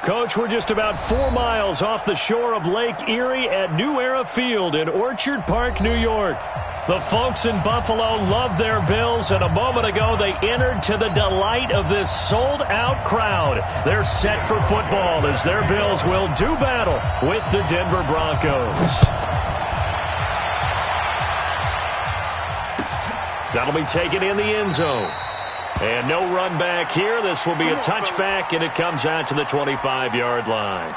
Coach, we're just about 4 miles off the shore of Lake Erie at New Era Field in Orchard Park, New York. The folks in Buffalo love their Bills, and a moment ago they entered to the delight of this sold-out crowd. They're set for football as their Bills will do battle with the Denver Broncos. That'll be taken in the end zone. And no run back here. This will be a touchback, and it comes out to the 25-yard line.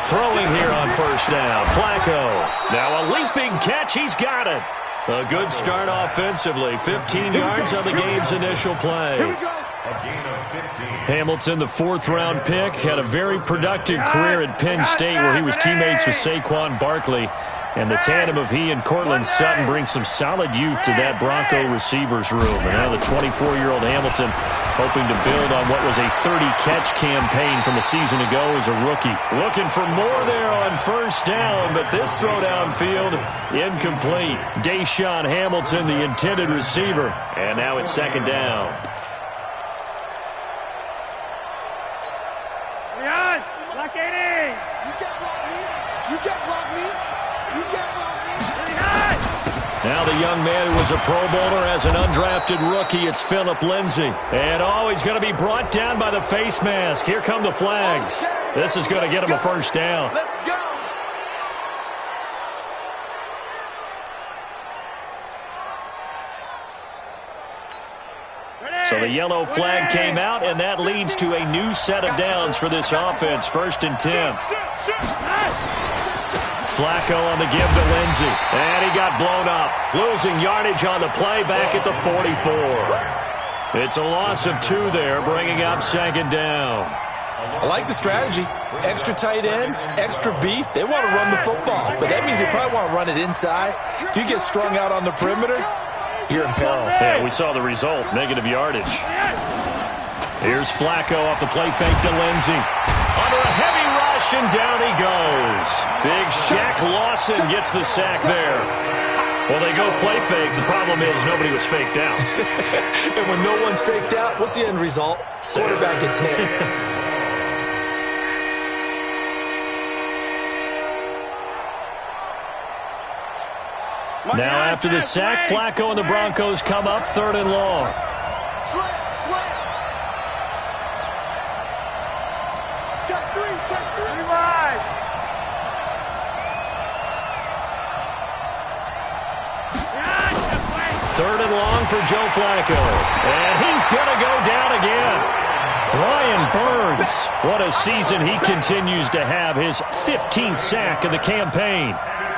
Throwing here on first down. Flacco. Now a leaping catch. He's got it. A good start offensively. 15 yards on the game's initial play. Hamilton, the fourth-round pick, had a very productive career at Penn State where he was teammates with Saquon Barkley. And the tandem of he and Cortland Sutton brings some solid youth to that Bronco receivers room. And now the 24-year-old Hamilton hoping to build on what was a 30-catch campaign from a season ago as a rookie. Looking for more there on first down, but this throw downfield incomplete. Deshaun Hamilton, the intended receiver. And now it's second down. Now the young man who was a Pro Bowler as an undrafted rookie, it's Phillip Lindsay. And he's going to be brought down by the face mask. Here come the flags. This is going to get him a first down. So the yellow flag came out, and that leads to a new set of downs for this offense. 1st and 10. Flacco on the give to Lindsay. And he got blown up. Losing yardage on the play back at the 44. It's a loss of 2 there, bringing up second down. I like the strategy. Extra tight ends, extra beef. They want to run the football, but that means they probably want to run it inside. If you get strung out on the perimeter, you're in peril. Yeah, we saw the result, negative yardage. Here's Flacco off the play fake to Lindsay. Under a heavy rush, and down he goes. Big Shaq Lawson gets the sack there. Well, they go play fake. The problem is nobody was faked out. And when no one's faked out, what's the end result? Quarterback gets hit. Now after the sack, Flacco and the Broncos come up 3rd and long. Third and long for Joe Flacco. And he's going to go down again. Brian Burns. What a season he continues to have. His 15th sack of the campaign.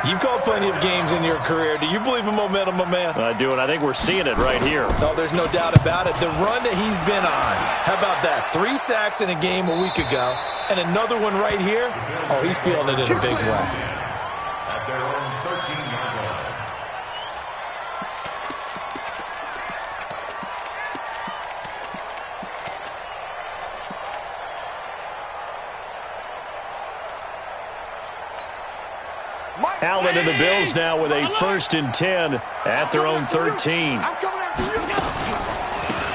You've called plenty of games in your career. Do you believe in momentum, my man? I do, and I think we're seeing it right here. No, there's no doubt about it. The run that he's been on. How about that? 3 sacks in a game a week ago, and another one right here. Oh, he's feeling it in a big way. At their own 13-yard line. Allen and the Bills now with a 1st and 10 at their own 13.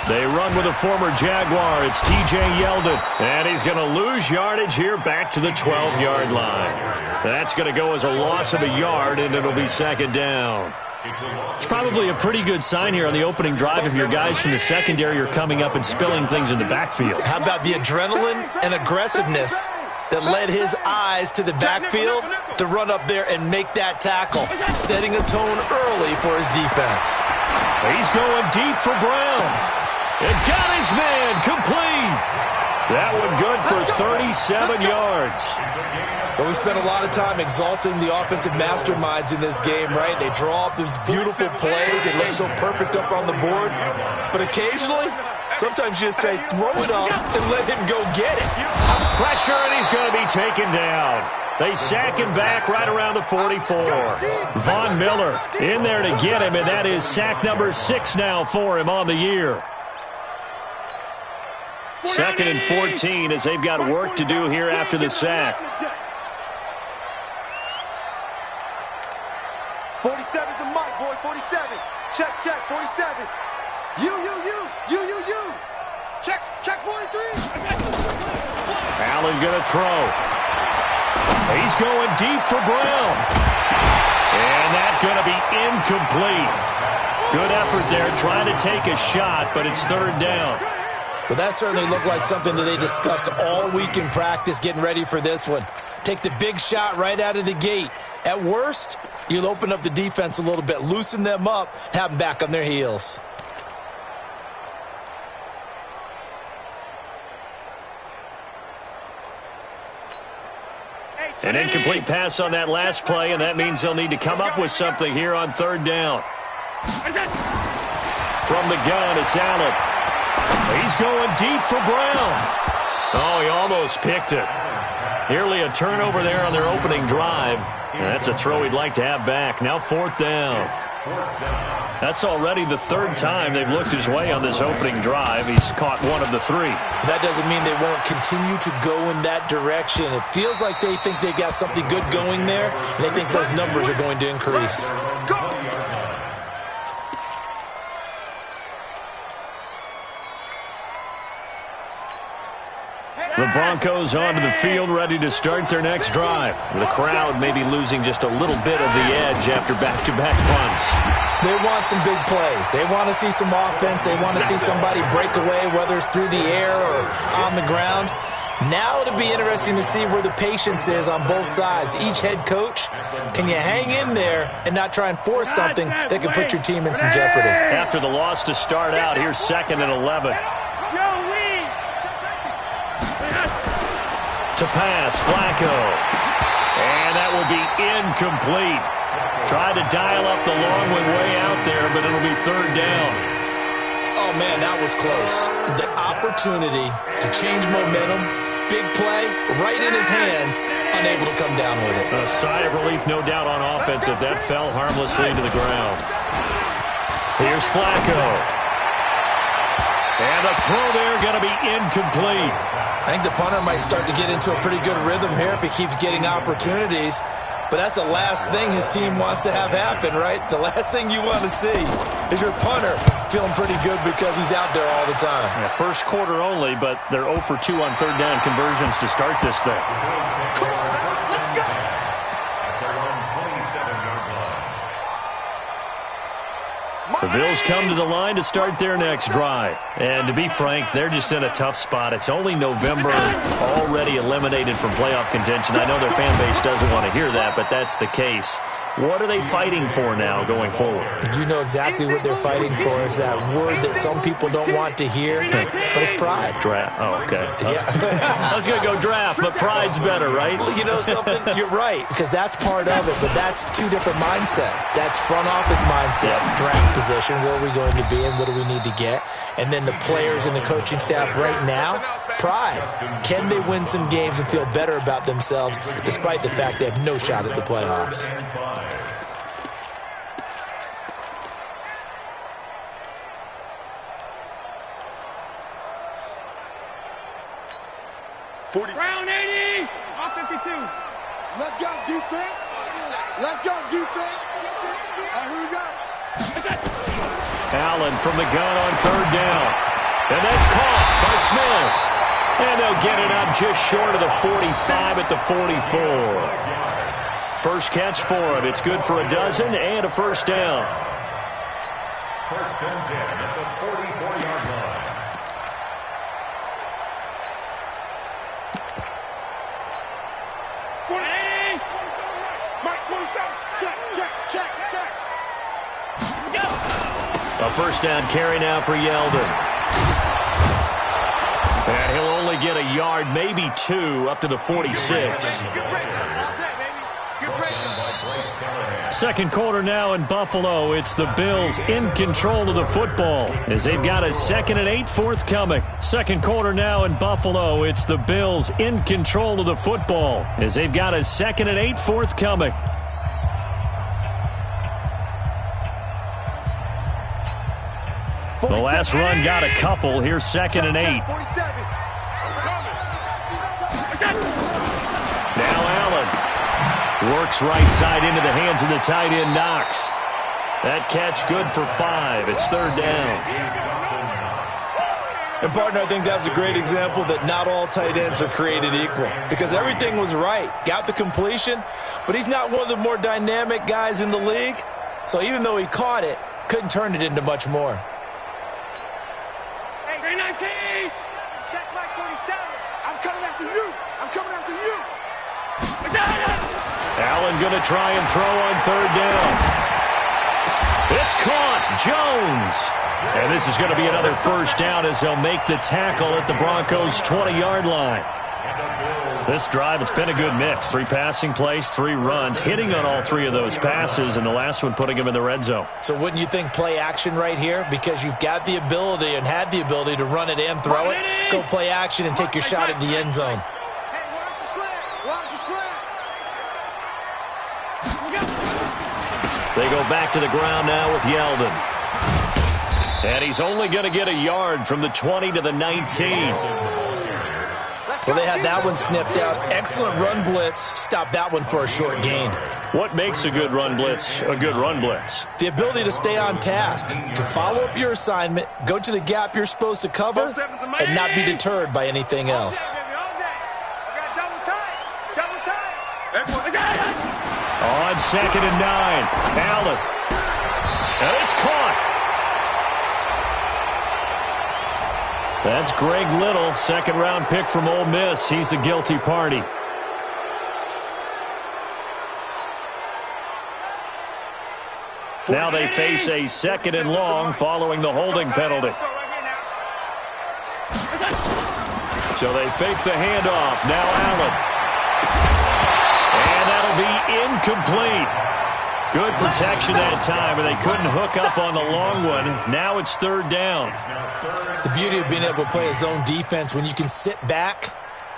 They run with a former Jaguar. It's T.J. Yeldon. And he's going to lose yardage here back to the 12-yard line. That's going to go as a loss of a yard, and it'll be second down. It's probably a pretty good sign here on the opening drive if your guys from the secondary are coming up and spilling things in the backfield. How about the adrenaline and aggressiveness that led his eyes to the backfield to run up there and make that tackle, setting a tone early for his defense. He's going deep for Brown. And got his man complete. That one good for 37 yards. Well, we spent a lot of time exalting the offensive masterminds in this game, right? They draw up these beautiful plays. They look so perfect up on the board. But occasionally, sometimes you just say, throw it up and let him go get it. Pressure, and he's going to be taken down. They sack him back right around the 44. Von Miller in there to get him, and that is sack number 6 now for him on the year. 2nd and 14 as they've got work to do here after the sack. Allen going to throw. He's going deep for Brown. And that's going to be incomplete. Good effort there, trying to take a shot, but it's third down. Well, that certainly looked like something that they discussed all week in practice getting ready for this one. Take the big shot right out of the gate. At worst, you'll open up the defense a little bit, loosen them up, have them back on their heels. An incomplete pass on that last play, and that means they'll need to come up with something here on third down. From the gun, it's Allen. He's going deep for Brown. Oh, he almost picked it. Nearly a turnover there on their opening drive. And that's a throw he'd like to have back. Now fourth down. That's already the third time they've looked his way on this opening drive. He's caught one of the three. That doesn't mean they won't continue to go in that direction. It feels like they think they've got something good going there, and they think those numbers are going to increase. The Broncos onto the field, ready to start their next drive. The crowd maybe losing just a little bit of the edge after back-to-back punts. They want some big plays. They want to see some offense. They want to see somebody break away, whether it's through the air or on the ground. Now it'll be interesting to see where the patience is on both sides. Each head coach, can you hang in there and not try and force something that could put your team in some jeopardy? After the loss to start out, here's 2nd and 11. To pass, Flacco. And that will be incomplete. Tried to dial up the long one way out there, but it'll be third down. Oh, man, that was close. The opportunity to change momentum, big play, right in his hands, unable to come down with it. A sigh of relief, no doubt, on offense if that fell harmlessly to the ground. Here's Flacco. And the throw there going to be incomplete. I think the punter might start to get into a pretty good rhythm here if he keeps getting opportunities. But that's the last thing his team wants to have happen, right? The last thing you want to see is your punter feeling pretty good because he's out there all the time. Yeah, first quarter only, but they're 0 for 2 on third down conversions to start this thing. The Bills come to the line to start their next drive. And to be frank, they're just in a tough spot. It's only November, already eliminated from playoff contention. I know their fan base doesn't want to hear that, but that's the case. What are they fighting for now going forward? You know exactly what they're fighting for is that word that some people don't want to hear, but it's pride. Draft. Oh, okay. Yeah. I was going to go draft, but pride's better, right? You know something? You're right, because that's part of it, but that's two different mindsets. That's front office mindset, draft position, where are we going to be and what do we need to get? And then the players and the coaching staff right now, pride. Can they win some games and feel better about themselves despite the fact they have no shot at the playoffs? Round 80, off 52. Let's go, defense. Let's go, defense. Here we go. Allen from the gun on third down. And that's caught by Smith. And they'll get it up just short of the 45 at the 44. First catch for him. It's good for a dozen and a first down. First and 10 at the 44-yard line. A first down carry now for Yeldon. And he'll only get a yard, maybe 2, up to the 46. Second quarter now in Buffalo. It's the Bills in control of the football as they've got a 2nd and 8 forthcoming. Second quarter now in Buffalo. It's the Bills in control of the football as they've got a 2nd and 8 forthcoming. The last run got a couple. Here's 2nd and 8. Now Allen works right side into the hands of the tight end Knox. That catch good for 5. It's third down. And, partner, I think that's a great example that not all tight ends are created equal because everything was right. Got the completion, but he's not one of the more dynamic guys in the league. So even though he caught it, couldn't turn it into much more. Hey, 319! Check back 47. I'm coming after you. I'm coming after you. Allen going to try and throw on third down. It's caught. Jones. And this is going to be another first down as they'll make the tackle at the Broncos' 20-yard line. This drive, it's been a good mix. 3 passing plays, 3 runs, hitting on all 3 of those passes, and the last one putting him in the red zone. So wouldn't you think play action right here? Because you've got the ability and had the ability to run it and throw it. Go play action and take your shot at the end zone. Hey, watch the slant. Watch the slant. They go back to the ground now with Yeldon. And he's only going to get a yard from the 20 to the 19. Well, they had that one sniffed out. Excellent run blitz. Stop that one for a short gain. What makes a good run blitz a good run blitz? The ability to stay on task, to follow up your assignment, go to the gap you're supposed to cover, and not be deterred by anything else. On 2nd and 9, Allen. And it's caught. That's Greg Little, second-round pick from Ole Miss. He's the guilty party. Now they face a 2nd and long following the holding penalty. So they fake the handoff. Now Allen. And that'll be incomplete. Good protection that time, and they couldn't hook up on the long one. Now it's 3rd down. The beauty of being able to play a zone defense when you can sit back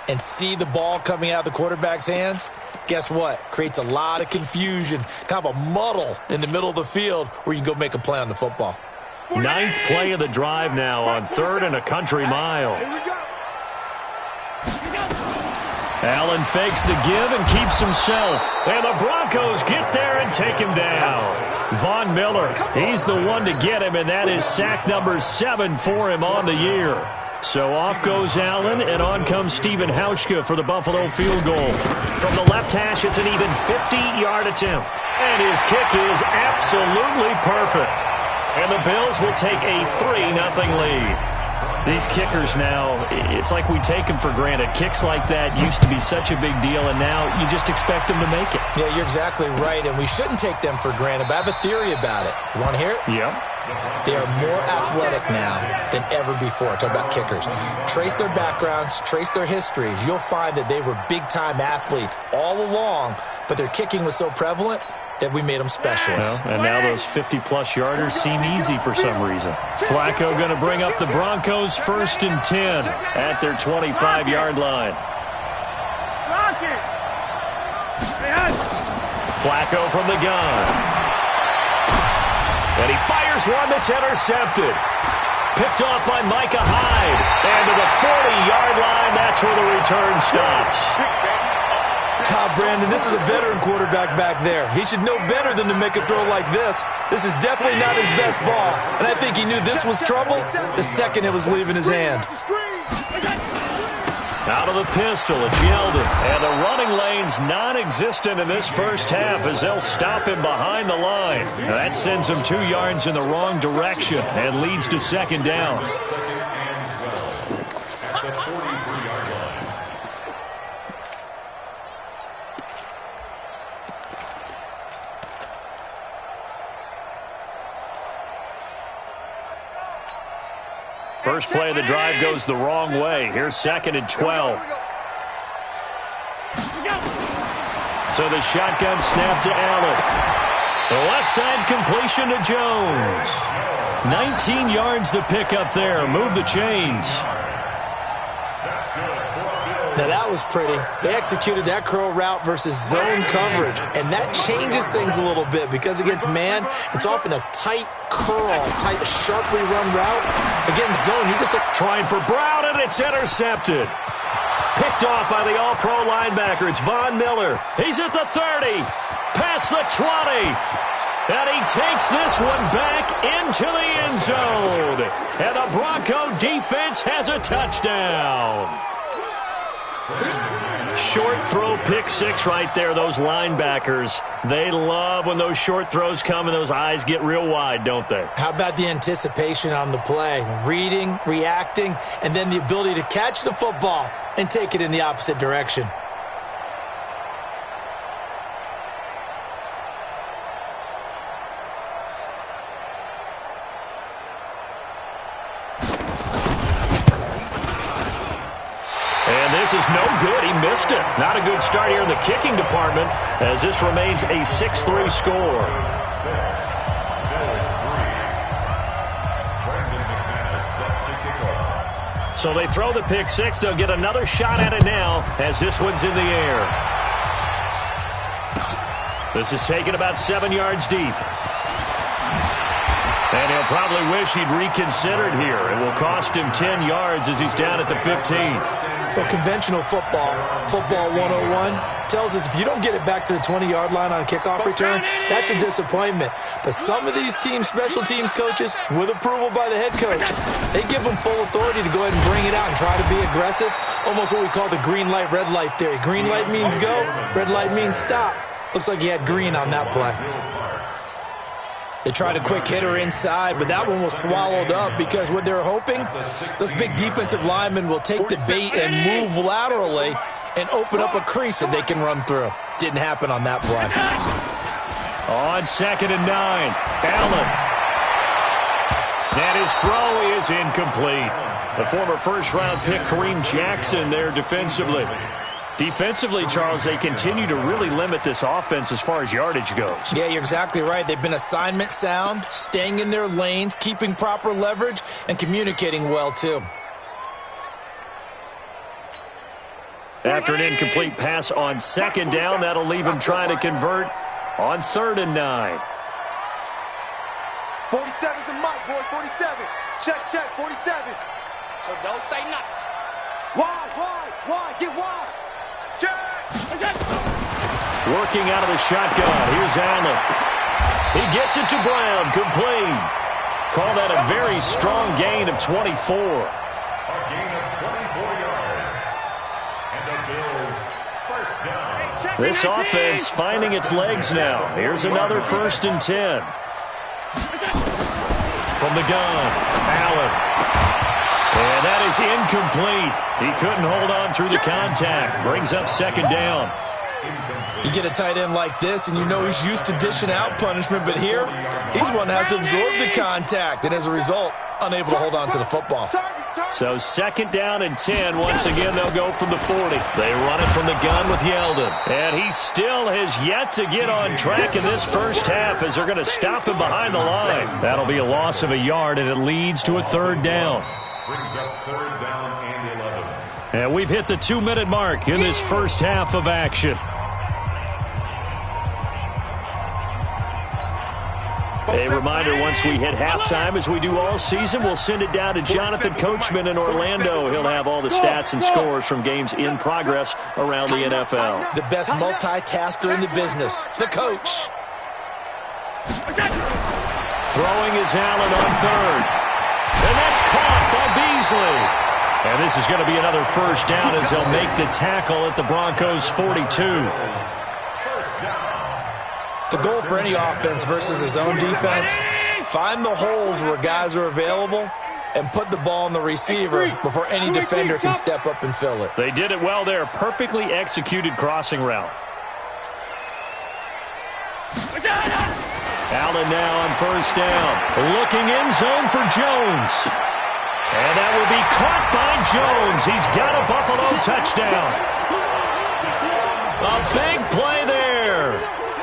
and see the ball coming out of the quarterback's hands, guess what? Creates a lot of confusion, kind of a muddle in the middle of the field where you can go make a play on the football. 9th play of the drive now on 3rd and a country mile. Here we go. Allen fakes the give and keeps himself. And the Broncos get there and take him down. Von Miller, he's the one to get him, and that is sack number 7 for him on the year. So off goes Allen, and on comes Stephen Hauschka for the Buffalo field goal. From the left hash, it's an even 50-yard attempt. And his kick is absolutely perfect. And the Bills will take a 3-0 lead. These kickers now, it's like we take them for granted. Kicks like that used to be such a big deal, and now you just expect them to make it. Yeah, you're exactly right, and we shouldn't take them for granted, but I have a theory about it. You want to hear it? Yeah. They are more athletic now than ever before. Talk about kickers. Trace their backgrounds, trace their histories. You'll find that they were big-time athletes all along, but their kicking was so prevalent that we made them specialists. Well, and now those 50-plus yarders seem easy for some reason. Flacco going to bring up the Broncos 1st and 10 at their 25-yard line. Flacco from the gun. And he fires one that's intercepted. Picked off by Micah Hyde. And to the 40-yard line, that's where the return stops. Brandon, this is a veteran quarterback back there. He should know better than to make a throw like this. This is definitely not his best ball, and I think he knew this was trouble the second it was leaving his hand. Out of the pistol, it's Yeldon. And the running lane's non-existent in this first half as they'll stop him behind the line. Now that sends him 2 yards in the wrong direction and leads to 2nd down. First play of the drive goes the wrong way. Here's 2nd and 12. So the shotgun snap to Allen. The left side completion to Jones. 19 yards the pick up there. Move the chains. Now that was pretty. They executed that curl route versus zone coverage, and that changes things a little bit because against man, it's often a tight curl, tight, sharply run route. Against zone, you just trying for Brown, and it's intercepted. Picked off by the all-pro linebacker. It's Von Miller. He's at the 30, past the 20. And he takes this one back into the end zone. And the Bronco defense has short throw pick six right there. Those linebackers, they love when those short throws come and those eyes get real wide, don't they? How about the anticipation on the play? Reading, reacting, and then the ability to catch the football and take it in the opposite direction. This is no good. He missed it. Not a good start here in the kicking department as this remains a 6-3 score. So they throw the pick six. They'll get another shot at it now as this one's in the air. This is taken about 7 yards deep. And he'll probably wish he'd reconsidered here. It will cost him 10 yards as he's down at the 15. Well, conventional football 101, tells us if you don't get it back to the 20-yard line on a kickoff return, that's a disappointment. But some of these team special teams coaches, with approval by the head coach, they give them full authority to go ahead and bring it out and try to be aggressive, almost what we call the green light, red light theory. Green light means go, red light means stop. Looks like he had green on that play. They tried a quick hitter inside, but that one was swallowed up because what they're hoping, those big defensive linemen will take the bait and move laterally and open up a crease that they can run through. Didn't happen on that play. On 2nd and 9, Allen. And his throw is incomplete. The former first-round pick, Kareem Jackson, there defensively. Defensively, Charles, they continue to really limit this offense as far as yardage goes. Yeah, you're exactly right. They've been assignment sound, staying in their lanes, keeping proper leverage, and communicating well, too. After an incomplete pass on 2nd down, that'll leave him trying to convert on 3rd and 9. 47's a mic, boy, 47. Check, 47. So don't say nothing. Wide, get wide. Working out of the shotgun. Here's Allen. He gets it to Brown. Complete. Call that a very strong gain of 24. A gain of 24 yards. And the Bills first down. This offense finding its legs now. Here's another 1st and 10. From the gun, Allen. And that is incomplete. He couldn't hold on through the contact. Brings up 2nd down. You get a tight end like this, and you know he's used to dishing out punishment, but here, he's one that has to absorb the contact, and as a result, unable to hold on to the football. So 2nd down and 10. Once again, they'll go from the 40. They run it from the gun with Yeldon. And he still has yet to get on track in this first half as they're going to stop him behind the line. That'll be a loss of a yard, and it leads to a 3rd down. Brings up 3rd down and 11. And we've hit the 2-minute mark in this first half of action. A reminder, once we hit halftime, as we do all season, we'll send it down to Jonathan Coachman in Orlando. He'll have all the stats and scores from games in progress around the NFL. The best multitasker in the business, the coach. Throwing is Allen on 3rd. And that's caught by Beasley. And this is going to be another first down as they'll make the tackle at the Broncos' 42. The goal for any offense versus his own defense, find the holes where guys are available and put the ball on the receiver before any defender can step up and fill it. They did it well there. Perfectly executed crossing route. Allen now on 1st down. Looking in zone for Jones. And that will be caught by Jones. He's got a Buffalo touchdown. A big play there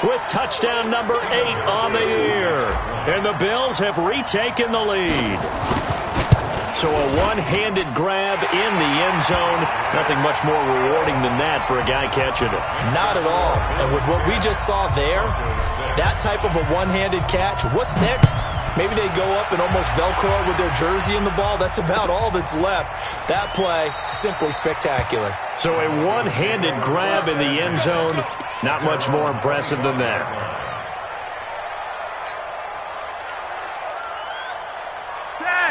with touchdown number 8 on the year. And the Bills have retaken the lead. So a one-handed grab in the end zone. Nothing much more rewarding than that for a guy catching it. Not at all. And with what we just saw there, that type of a one-handed catch, what's next? Maybe they go up and almost Velcro with their jersey in the ball. That's about all that's left. That play, simply spectacular. So a one-handed grab in the end zone. Not much more impressive than that.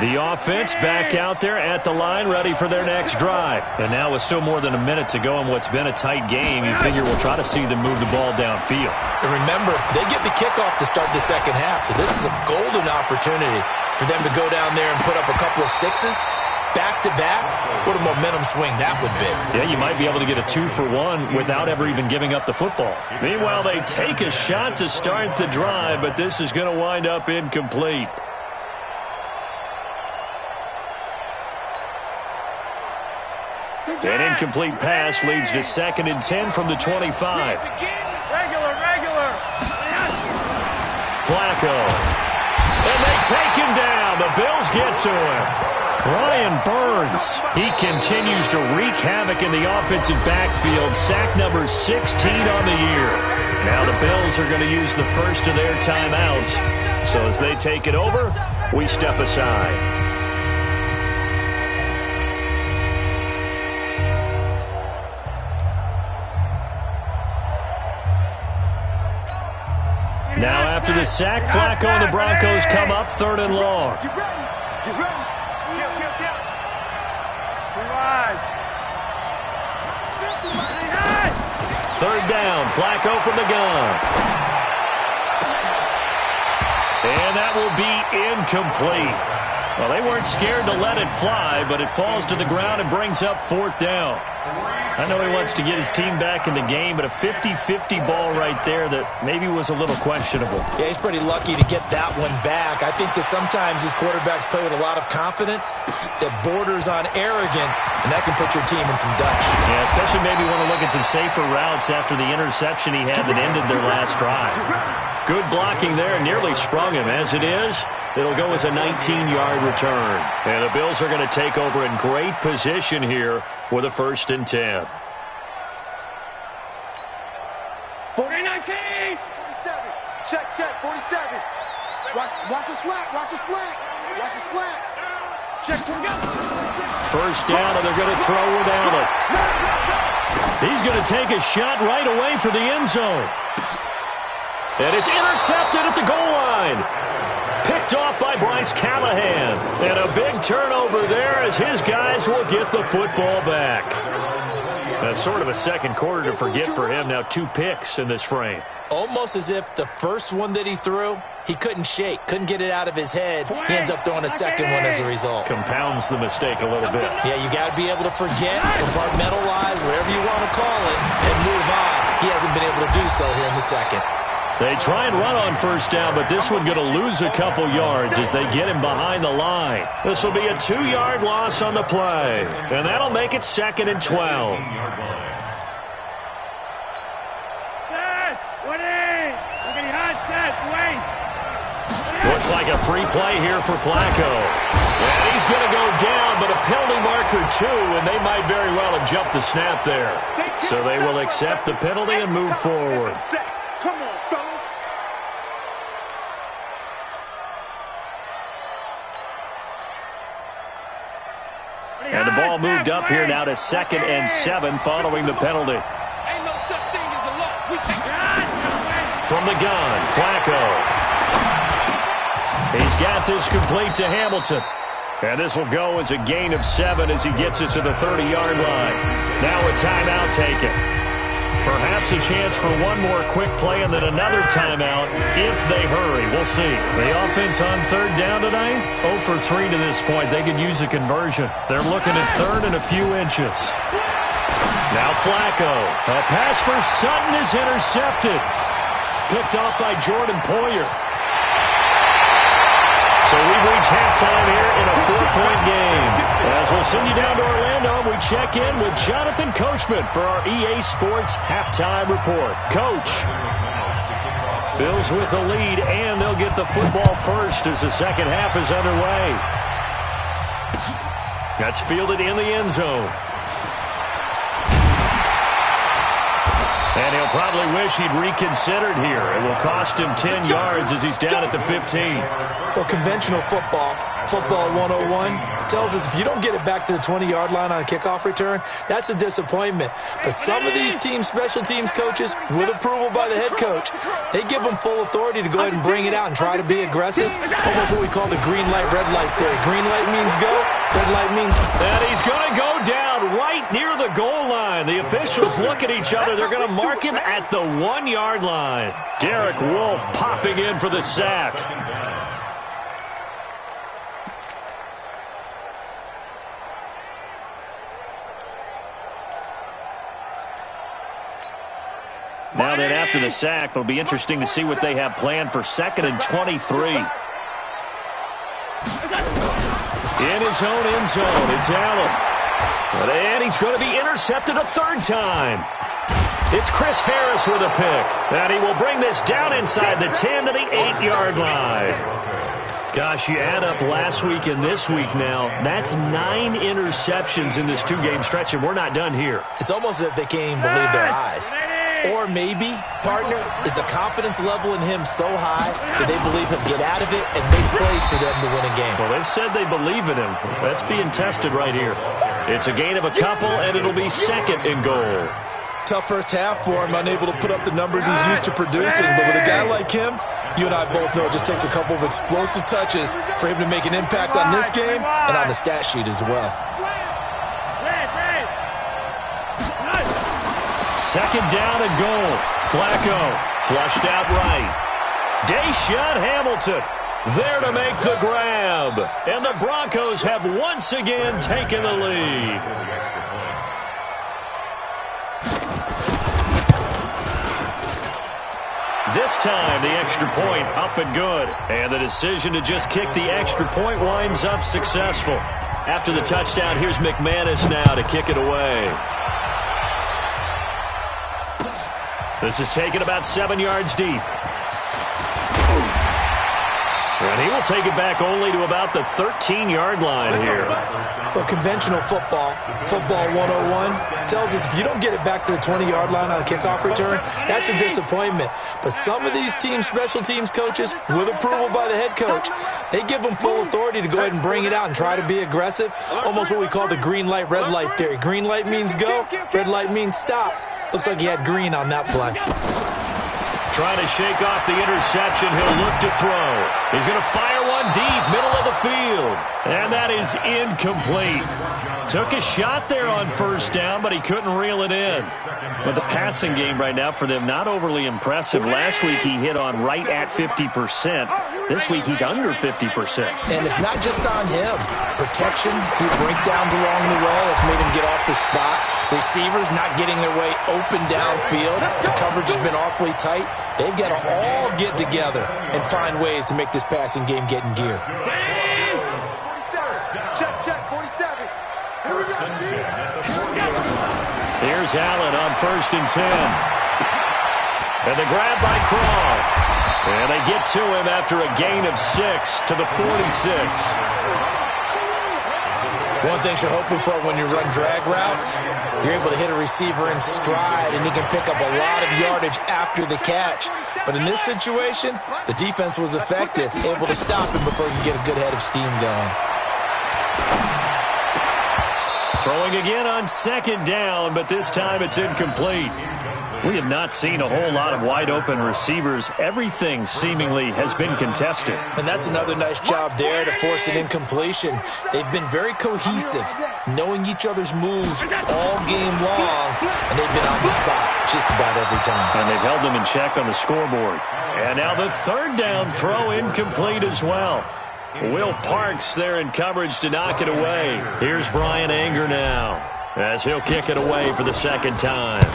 The offense back out there at the line, ready for their next drive. And now with still more than a minute to go in what's been a tight game, you figure we'll try to see them move the ball downfield. And remember, they get the kickoff to start the second half, so this is a golden opportunity for them to go down there and put up a couple of sixes. Back-to-back, what a momentum swing that would be. Yeah, you might be able to get a 2-for-1 without ever even giving up the football. Meanwhile, they take a shot to start the drive, but this is going to wind up incomplete. An incomplete pass leads to 2nd and 10 from the 25. Regular. Flacco. And they take him down. The Bills get to him. Brian Burns, he continues to wreak havoc in the offensive backfield. Sack number 16 on the year. Now the Bills are going to use the first of their timeouts. So as they take it over, we step aside. Now after the sack, Flacco and the Broncos come up 3rd and long. Get ready. Third down, Flacco from the gun. And that will be incomplete. Well, they weren't scared to let it fly, but it falls to the ground and brings up 4th down. I know he wants to get his team back in the game, but a 50-50 ball right there that maybe was a little questionable. Yeah, he's pretty lucky to get that one back. I think that sometimes these quarterbacks play with a lot of confidence that borders on arrogance, and that can put your team in some Dutch. Yeah, especially maybe want to look at some safer routes after the interception he had that ended their last drive. Good blocking there, nearly sprung him. As it is, it'll go as a 19-yard return. And the Bills are going to take over in great position here with a 1st and 10. 19. 47. Check. 47. Watch a slant. Check to go. 1st down, and they're going to throw without it. He's going to take a shot right away for the end zone. And it's intercepted at the goal line. Picked off by Bryce Callahan. And a big turnover there as his guys will get the football back. That's sort of a second quarter to forget for him. Now 2 picks in this frame. Almost as if the first one that he threw, he couldn't shake, couldn't get it out of his head. He ends up throwing a second one as a result. Compounds the mistake a little bit. Yeah, you got to be able to forget, compartmentalize, whatever you want to call it, and move on. He hasn't been able to do so here in the second. They try and run on 1st down, but this one going to lose a couple yards as they get him behind the line. This will be a 2-yard loss on the play, and that'll make it 2nd and 12. Looks like a free play here for Flacco. And he's going to go down, but a penalty marker too, and they might very well have jumped the snap there. So they will accept the penalty and move forward. Come on, fellas. And the ball moved up here now to 2nd and 7 following the penalty. Ain't no such thing as a loss. We take it. From the gun, Flacco. He's got this complete to Hamilton. And this will go as a gain of 7 as he gets it to the 30-yard line. Now a timeout taken. Perhaps a chance for one more quick play and then another timeout if they hurry. We'll see. The offense on 3rd down tonight, 0 for 3 to this point. They could use a conversion. They're looking at 3rd and a few inches. Now Flacco. A pass for Sutton is intercepted. Picked off by Jordan Poyer. So we've reached halftime here in a 4-point game. As we'll send you down to Orlando, we check in with Jonathan Coachman for our EA Sports Halftime Report. Coach. Bills with the lead, and they'll get the football first as the second half is underway. That's fielded in the end zone. And he'll probably wish he'd reconsidered here. It will cost him 10 yards as he's down at the 15. Well, conventional football, Football 101 tells us if you don't get it back to the 20-yard line on a kickoff return, that's a disappointment. But some of these special teams coaches, with approval by the head coach, they give them full authority to go ahead and bring it out and try to be aggressive. Almost what we call the green light, red light theory. Green light means go, red light means... And he's going to go down right near the goal line. The officials look at each other. They're going to mark him at the 1-yard line. Derek Wolfe popping in for the sack. Now then, after the sack, it'll be interesting to see what they have planned for 2nd and 23. In his own end zone, it's Allen. And he's going to be intercepted a 3rd time. It's Chris Harris with a pick. And he will bring this down inside the 10 to the 8-yard line. Gosh, you add up last week and this week now, that's 9 interceptions in this 2-game stretch, and we're not done here. It's almost as if they can't even believe their eyes. Or maybe, partner, is the confidence level in him so high that they believe he'll get out of it and make plays for them to win a game. Well, they've said they believe in him. That's being tested right here. It's a gain of a couple, and it'll be 2nd and goal. Tough first half for him, unable to put up the numbers he's used to producing. But with a guy like him, you and I both know it just takes a couple of explosive touches for him to make an impact on this game and on the stat sheet as well. 2nd down and goal. Flacco flushed out right. Deshaun Hamilton there to make the grab. And the Broncos have once again taken the lead. This time, the extra point up and good. And the decision to just kick the extra point winds up successful. After the touchdown, here's McManus now to kick it away. This is taken about 7 yards deep. And he will take it back only to about the 13-yard line here. Well, conventional football 101, tells us if you don't get it back to the 20-yard line on a kickoff return, that's a disappointment. But some of these special teams coaches, with approval by the head coach, they give them full authority to go ahead and bring it out and try to be aggressive. Almost what we call the green light, red light theory. Green light means go, red light means stop. Looks like he had green on that play. Trying to shake off the interception. He'll look to throw. He's going to fire one deep, middle of the field. And that is incomplete. Took a shot there on 1st down, but he couldn't reel it in. But the passing game right now for them, not overly impressive. Last week he hit on right at 50%. This week he's under 50%. And it's not just on him. Protection, a few breakdowns along the way. That's made him get off the spot. Receivers not getting their way open downfield. The coverage has been awfully tight. They've got to all get together and find ways to make this passing game get in gear. Check, 47. Here we go, G. Here's Allen on 1st and 10. And the grab by Croft. And they get to him after a gain of 6 to the 46. One thing you're hoping for when you run drag routes, you're able to hit a receiver in stride, and he can pick up a lot of yardage after the catch. But in this situation, the defense was effective, able to stop him before he could get a good head of steam going. Throwing again on 2nd down, but this time it's incomplete. We have not seen a whole lot of wide-open receivers. Everything seemingly has been contested. And that's another nice job there to force an incompletion. They've been very cohesive, knowing each other's moves all game long, and they've been on the spot just about every time. And they've held them in check on the scoreboard. And now the 3rd down throw incomplete as well. Will Parks there in coverage to knock it away. Here's Brian Anger now as he'll kick it away for the 2nd time.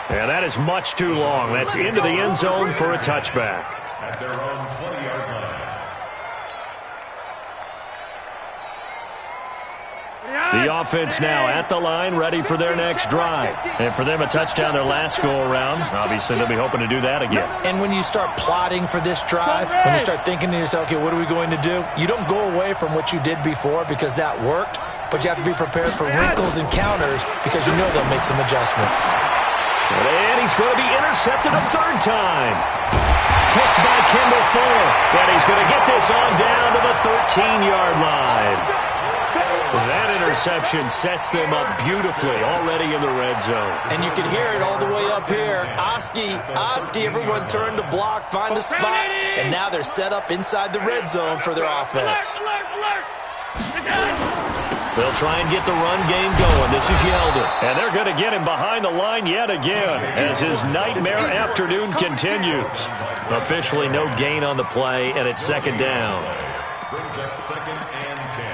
And that is much too long. That's into the end zone for a touchback. At their own 20-yard line. The offense now at the line, ready for their next drive. And for them, a touchdown their last go-around. Obviously, they'll be hoping to do that again. And when you start plotting for this drive, when you start thinking to yourself, okay, what are we going to do? You don't go away from what you did before because that worked, but you have to be prepared for wrinkles and counters because you know they'll make some adjustments. And he's one's going to be intercepted a third time. Picked by Kimball Fuller. And he's going to get this on down to the 13-yard line. That interception sets them up beautifully already in the red zone. And you can hear it all the way up here. i-kee, everyone turned to block, find a spot, and now they're set up inside the red zone for their offense. They'll try and get the run game going. This is Yeldon. And they're going to get him behind the line yet again as his nightmare afternoon continues. Officially no gain on the play, and it's second down. Brings up 2nd and 10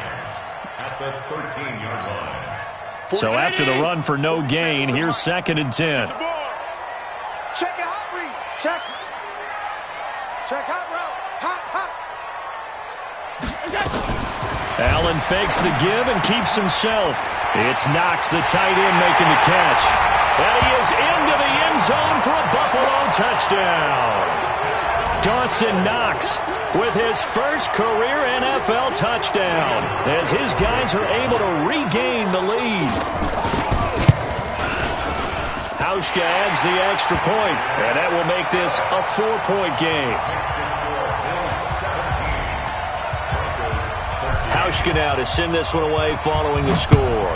at the 13-yard line. So after the run for no gain, here's 2nd and 10. Check your hot read. Check hot route. Hot. Allen fakes the give and keeps himself. It's Knox, the tight end, making the catch. And he is into the end zone for a Buffalo touchdown. Dawson Knox with his first career NFL touchdown as his guys are able to regain the lead. Hauschka adds the extra point, and that will make this a 4-point game. Hauschka now to send this one away following the score.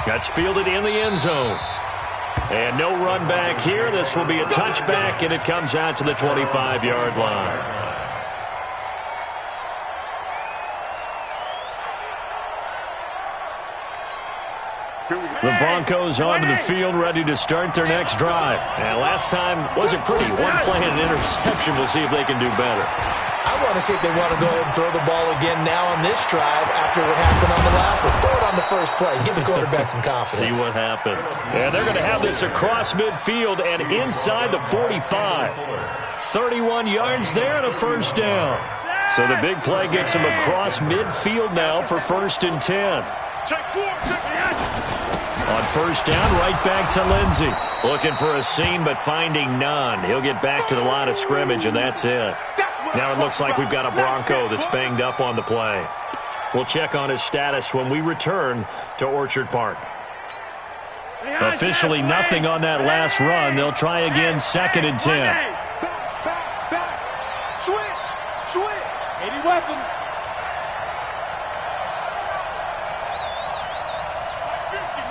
That's fielded in the end zone. And no run back here. This will be a touchback, and it comes out to the 25-yard line. The Broncos onto the field, ready to start their next drive. And last time wasn't pretty. One play and an interception. We'll see if they can do better. I want to see if they want to go ahead and throw the ball again now on this drive after what happened on the last one. Throw it on the first play. Give the quarterback some confidence. See what happens. And they're going to have this across midfield and inside the 45. 31 yards there and a first down. So the big play gets them across midfield now for 1st and 10. On first down, right back to Lindsey. Looking for a seam, but finding none. He'll get back to the line of scrimmage, and that's it. Now it looks like we've got a Bronco that's banged up on the play. We'll check on his status when we return to Orchard Park. Officially nothing on that last run. They'll try again, 2nd and 10. Back. Switch. 80 weapon. 50.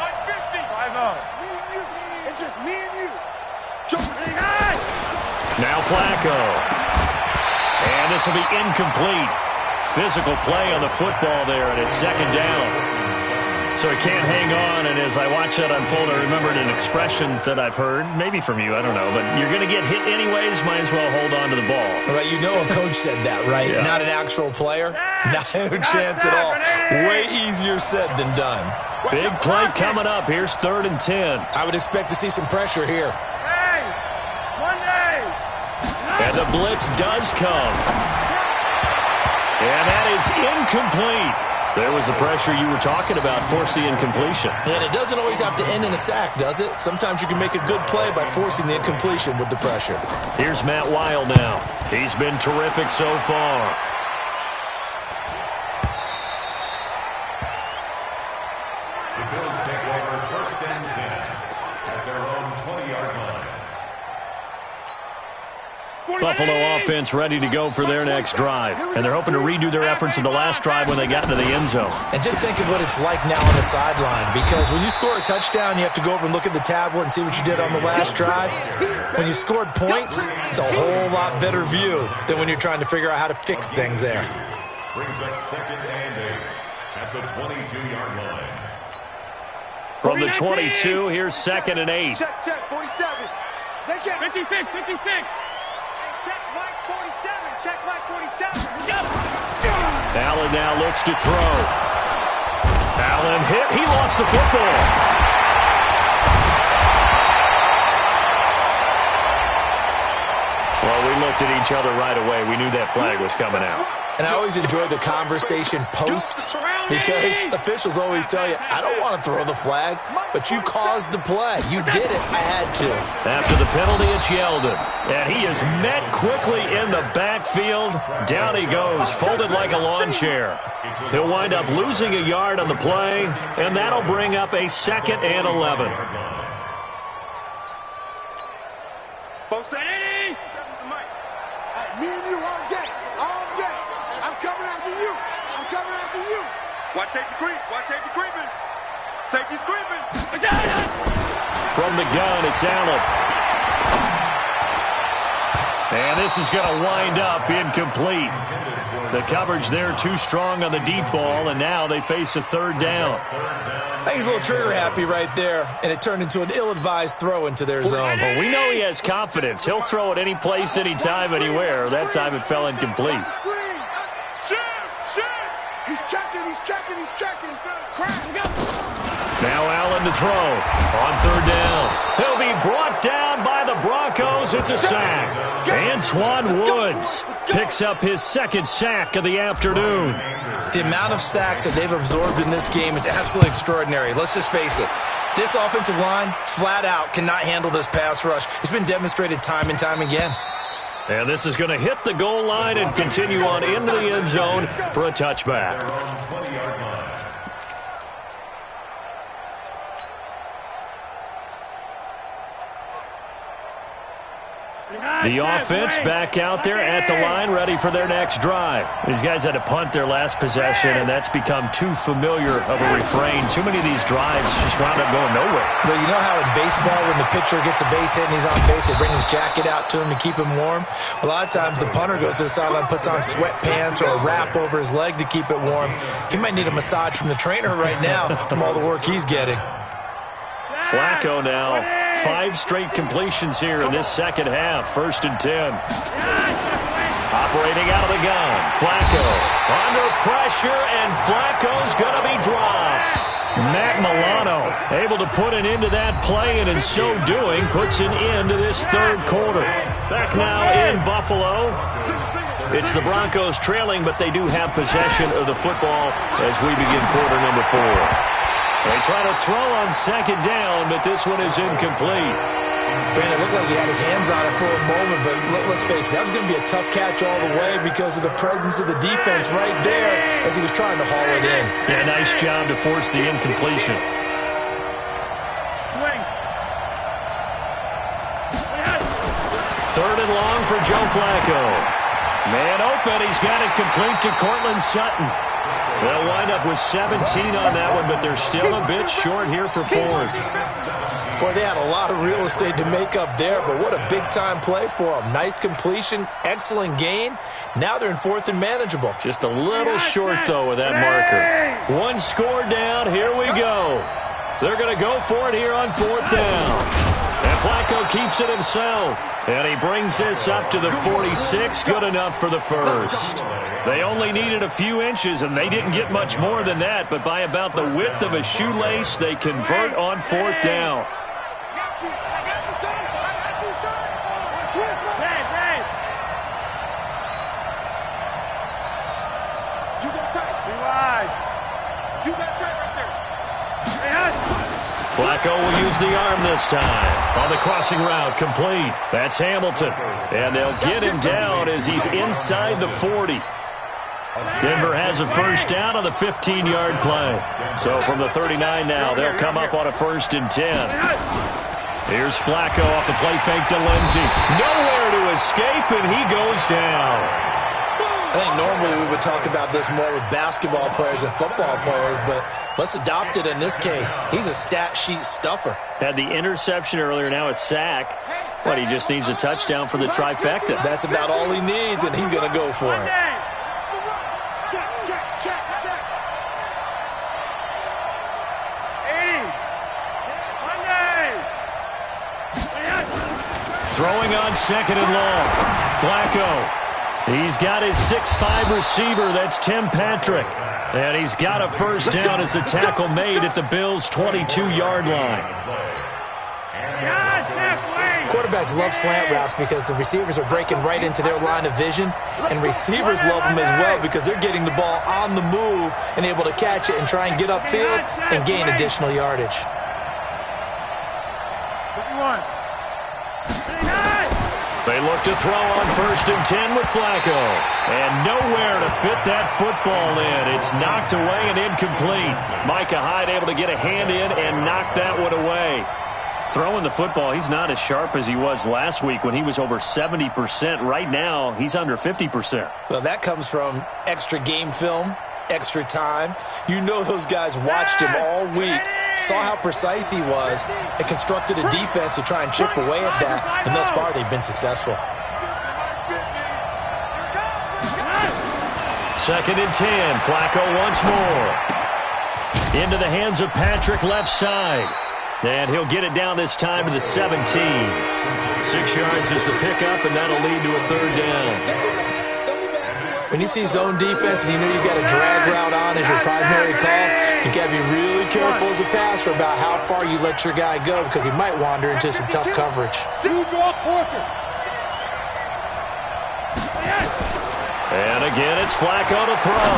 5-0. Me and you. It's just me and you. Now Flacco. And this will be incomplete. Physical play on the football there, and it's 2nd down. So he can't hang on, and as I watch that unfold, I remembered an expression that I've heard, maybe from you, I don't know, but you're going to get hit anyways, might as well hold on to the ball. Right, you know a coach said that, right? Yeah. Not an actual player. No chance at all. Way easier said than done. Big play coming up. Here's 3rd and 10. I would expect to see some pressure here. And the blitz does come. And that is incomplete. There was the pressure you were talking about, force the incompletion. And it doesn't always have to end in a sack, does it? Sometimes you can make a good play by forcing the incompletion with the pressure. Here's Matt Weil now. He's been terrific so far. The Bills take over 1st and 10 at their own 20-yard line. Buffalo offense ready to go for their next drive. And they're hoping to redo their efforts in the last drive when they got into the end zone. And just think of what it's like now on the sideline, because when you score a touchdown, you have to go over and look at the tablet and see what you did on the last drive. When you scored points, it's a whole lot better view than when you're trying to figure out how to fix things there. Brings up 2nd and 8 at the 22-yard line. From the 22, here's 2nd and 8. Check. 47. They get 56. check right 47. Check right 47. Allen now looks to throw. Allen hit. He lost the football. Well, we looked at each other right away. We knew that flag was coming out. And I always enjoy the conversation post because officials always tell you, I don't want to throw the flag, but you caused the play. You did it. I had to. After the penalty, it's Yeldon. And he is met quickly in the backfield. Down he goes, folded like a lawn chair. He'll wind up losing a yard on the play, and that'll bring up a 2nd and 11. Me and you all day. All day. I'm coming after you. I'm coming after you. Watch safety creep. Watch safety creeping. Safety's creeping. From the gun, it's Allen. And this is going to wind up incomplete. The coverage there too strong on the deep ball, and now they face a 3rd down. I think he's a little trigger happy right there, and it turned into an ill-advised throw into their zone. Well, we know he has confidence. He'll throw it any place, anytime, anywhere. That time it fell incomplete. He's checking. Now Allen to throw on 3rd down. He'll be brought down by the Broncos. It's a sack. Antoine Woods picks up his 2nd sack of the afternoon. The amount of sacks that they've absorbed in this game is absolutely extraordinary. Let's just face it. This offensive line, flat out, cannot handle this pass rush. It's been demonstrated time and time again. And this is going to hit the goal line and continue on into the end zone for a touchback. The offense back out there at the line, ready for their next drive. These guys had to punt their last possession, and that's become too familiar of a refrain. Too many of these drives just wound up going nowhere. But you know how in baseball, when the pitcher gets a base hit and he's on base, they bring his jacket out to him to keep him warm? A lot of times the punter goes to the sideline, puts on sweatpants or a wrap over his leg to keep it warm. He might need a massage from the trainer right now from all the work he's getting. Flacco now. 5 straight completions here in this 2nd half. 1st and 10. Operating out of the gun. Flacco under pressure, and Flacco's going to be dropped. Matt Milano able to put an end to that play, and in so doing puts an end to this 3rd quarter. Back now in Buffalo. It's the Broncos trailing, but they do have possession of the football as we begin quarter number 4. They try to throw on 2nd down, but this one is incomplete. Brandon, it looked like he had his hands on it for a moment, but let's face it, that was going to be a tough catch all the way because of the presence of the defense right there as he was trying to haul it in. Yeah, nice job to force the incompletion. Third and long for Joe Flacco. Man open, he's got it complete to Cortland Sutton. They'll wind up with 17 on that one, but they're still a bit short here for 4th. Boy, they had a lot of real estate to make up there, but what a big-time play for them. Nice completion, excellent gain. Now they're in 4th and manageable. Just a little short, though, with that marker. 1 score down. Here we go. They're going to go for it here on 4th down. And Flacco keeps it himself. And he brings this up to the 46. Good enough for the 1st. They only needed a few inches, and they didn't get much more than that. But by about the width of a shoelace, they convert on 4th down. Flacco will use the arm this time. On the crossing route, complete. That's Hamilton. And they'll get him down as he's inside the 40. Denver has a 1st down on the 15-yard play. So from the 39 now, they'll come up on a 1st and 10. Here's Flacco off the play fake to Lindsey. Nowhere to escape, and he goes down. I think normally we would talk about this more with basketball players and football players, but let's adopt it in this case. He's a stat sheet stuffer. Had the interception earlier, now a sack. But he just needs a touchdown for the trifecta. That's about all he needs, and he's going to go for it. Throwing on 2nd and long. Flacco. He's got his 6'5 receiver. That's Tim Patrick. And he's got a 1st down as the tackle made at the Bills' 22-yard line. quarterbacks love slant routes because the receivers are breaking right into their line of vision, and receivers love them as well because they're getting the ball on the move and able to catch it and try and get upfield and gain additional yardage. They look to throw on 1st and 10 with Flacco. And nowhere to fit that football in. It's knocked away and incomplete. Micah Hyde able to get a hand in and knock that one away. Throwing the football, he's not as sharp as he was last week when he was over 70%. Right now, he's under 50%. Well, that comes from extra game film, extra time. You know those guys watched him all week, saw how precise he was, and constructed a defense to try and chip away at that, and thus far they've been successful. 2nd and 10. Flacco once more. Into the hands of Patrick left side. And he'll get it down this time to the 17. 6 yards is the pickup, and that'll lead to a 3rd down. When you see zone defense and you know you've got a drag route on as your primary call, you got to be really careful as a passer about how far you let your guy go because he might wander into some tough coverage. And again, it's Flacco to throw.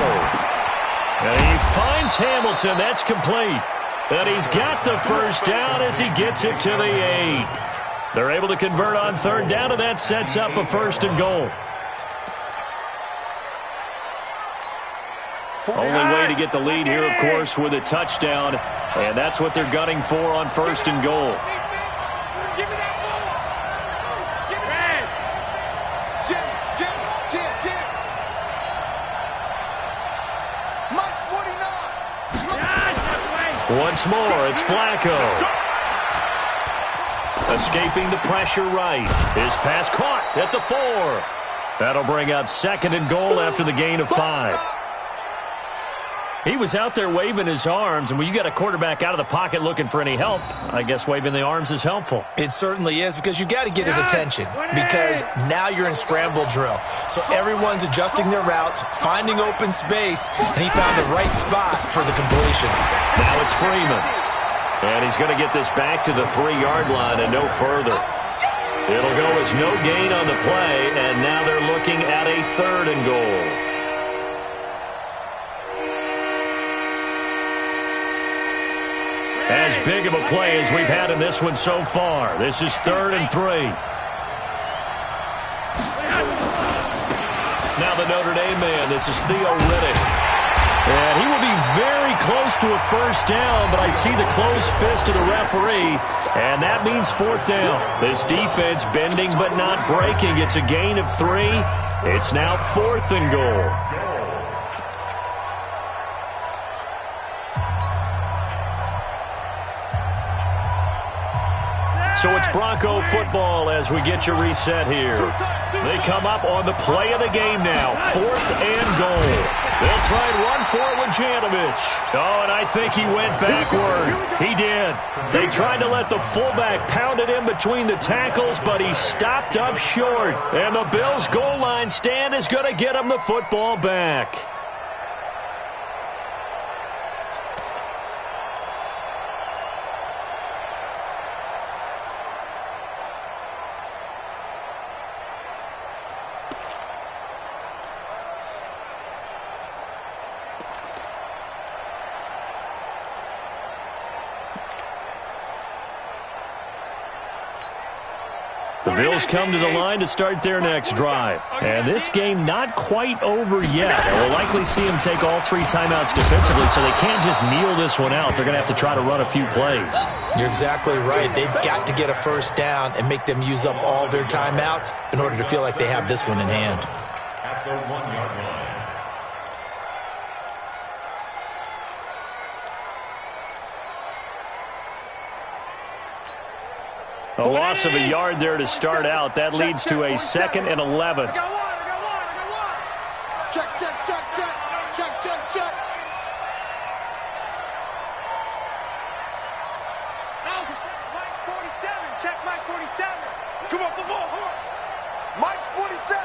And he finds Hamilton. That's complete. And he's got the 1st down as he gets it to the 8. They're able to convert on 3rd down, and that sets up a 1st and goal. Only way to get the lead here, of course, with a touchdown. And that's what they're gunning for on 1st and goal. Give me that ball. Give me that. Jim. Mike 49. Once more, it's Flacco. Escaping the pressure right. His pass caught at the 4. That'll bring up 2nd and goal after the gain of 5. He was out there waving his arms, and when you got a quarterback out of the pocket looking for any help, I guess waving the arms is helpful. It certainly is because you got to get his attention because now you're in scramble drill. So everyone's adjusting their routes, finding open space, and he found the right spot for the completion. Now it's Freeman. And he's going to get this back to the 3-yard line and no further. It'll go as no gain on the play, and now they're looking at a 3rd and goal. As big of a play as we've had in this one so far. This is 3rd and 3. Now the Notre Dame man, this is Theo Riddick. And he will be very close to a 1st down, but I see the closed fist of the referee, and that means 4th down. This defense bending but not breaking. It's a gain of 3. It's now 4th and goal. So it's Bronco football as we get you reset here. They come up on the play of the game now. 4th and goal. They'll try and run for it with Janovich. Oh, and I think he went backward. He did. They tried to let the fullback pound it in between the tackles, but he stopped up short. And the Bills' goal line stand is going to get him the football back. The Bills come to the line to start their next drive. And this game not quite over yet. We'll likely see them take all 3 timeouts defensively, so they can't just kneel this one out. They're going to have to try to run a few plays. You're exactly right. They've got to get a 1st down and make them use up all their timeouts in order to feel like they have this one in hand. At the 1-yard line. A loss of a yard there to start out. That leads to a 2nd and 11. I got one. Check. Mike 47. Check Mike 47. Come off the ball. Mike's 47.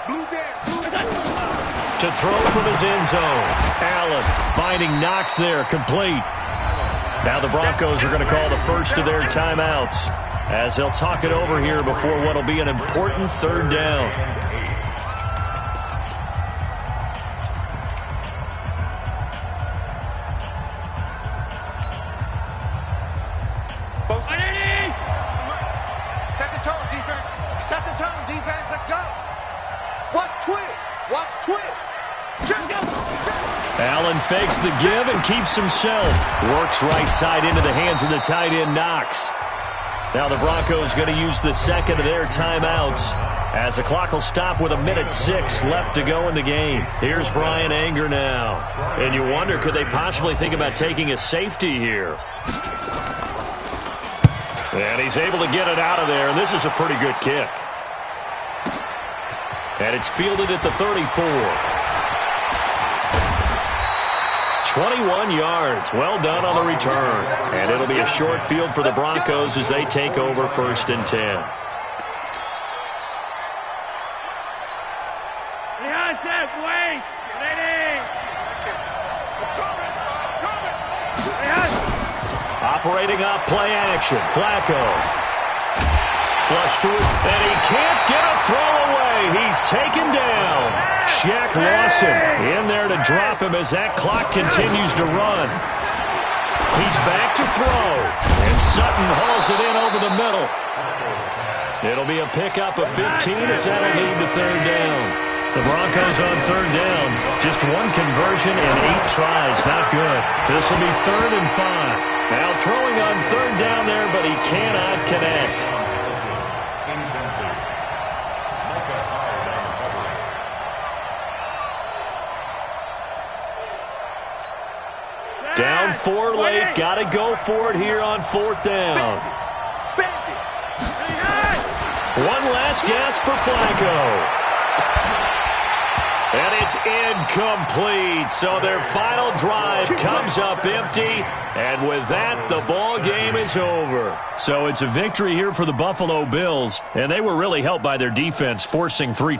Blue down. To throw from his end zone. Allen finding Knox there, complete. Now the Broncos are going to call the first of their timeouts as they'll talk it over here before what will be an important third down. Set the tone, defense. Set the tone, defense. Let's go. Watch twist. Watch twist. Allen fakes the give and keeps himself. Works right side into the hands of the tight end, Knox. Now the Broncos going to use the second of their timeouts as the clock will stop with 1:06 left to go in the game. Here's Brian Anger now. And you wonder, could they possibly think about taking a safety here? And he's able to get it out of there, and this is a pretty good kick. And it's fielded at the 34. 21 yards. Well done on the return. And it'll be a short field for the Broncos as they take over 1st and 10. Operating off play action. Flacco. Flush to his, and he can't get a throw away. He's taken down. Shaq Lawson in there to drop him as that clock continues to run. He's back to throw, and Sutton hauls it in over the middle. It'll be a pickup of 15 as that'll lead to third down. The Broncos on third down. Just one conversion and 8 tries. Not good. This will be 3rd and 5. Now throwing on third down there, but he cannot connect. Down 4 late. Got to go for it here on 4th down. One last gasp for Flacco. And it's incomplete. So their final drive comes up empty. And with that, the ball game is over. So it's a victory here for the Buffalo Bills. And they were really helped by their defense, forcing 3